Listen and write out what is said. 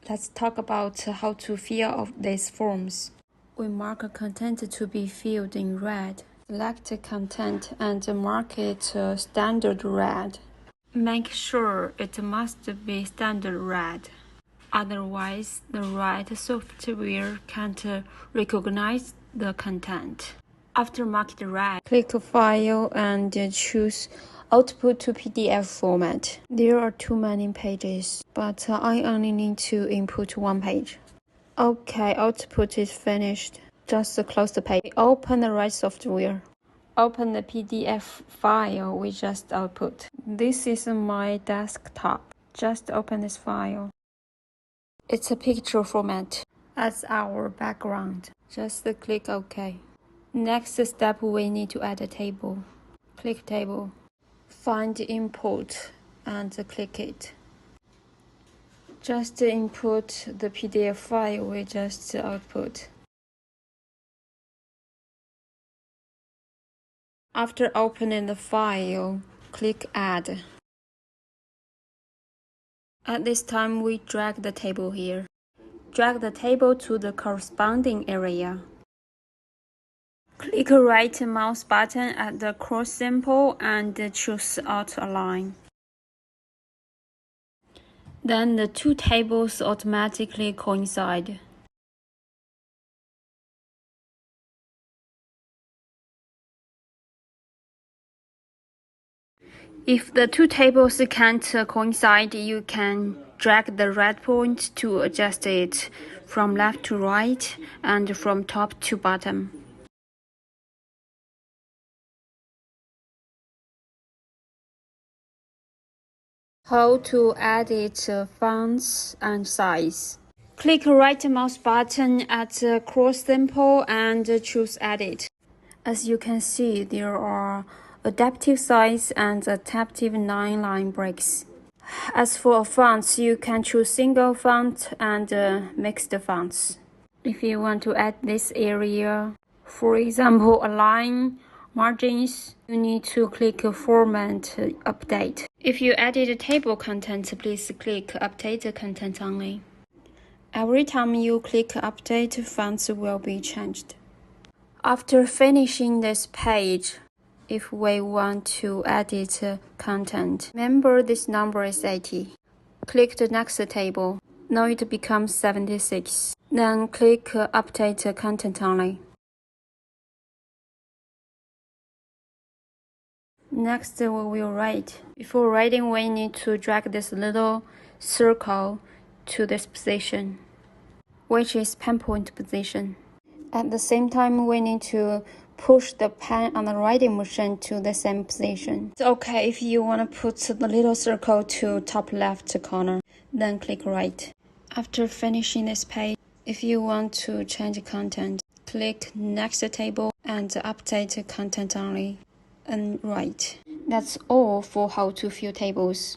Let's talk about how to fill out these forms. We mark content to be filled in red. Select content and mark it standard red. Make sure it must be standard red. Otherwise, the right software can't recognize the content. After marked red, click File and choose Output to PDF format. There are too many pages, but I only need to input one page. Okay, output is finished. Just close the page. Open the right software. Open the PDF file we just output. This is my desktop. Just open this file. It's a picture format as our background. Just click OK. Next step, we need to add a table. Click Table. Find Import and click it. Just input the PDF file we just output. After opening the file, click Add. At this time, we drag the table here. Drag the table to the corresponding area. Click right mouse button at the cross symbol and choose Auto Align. Then the two tables automatically coincide. If the two tables can't coincide, you can drag the red point to adjust it from left to right and from top to bottom. How to edit fonts and size. Click right mouse button at the cross symbol and choose Edit. As you can see, there are adaptive size and adaptive 9-line breaks. As for fonts, you can choose single font and mixed fonts. If you want to add this area, for example, align margins, you need to click Format Update. If you added table content, please click Update Content only. Every time you click Update, fonts will be changed. After finishing this page, if we want to edit content, remember this number is 80. Click the next table. Now it becomes 76. Then click Update Content only. Next, we will write. Before writing, we need to drag this little circle to this position, which is pen point position. At the same time, we need to push the pen on the writing motion to the same position. It's okay if you want to put the little circle to top left corner, then click Write. After finishing this page, if you want to change content, click Next Table and Update Content Only and Write. That's all for how to fill tables.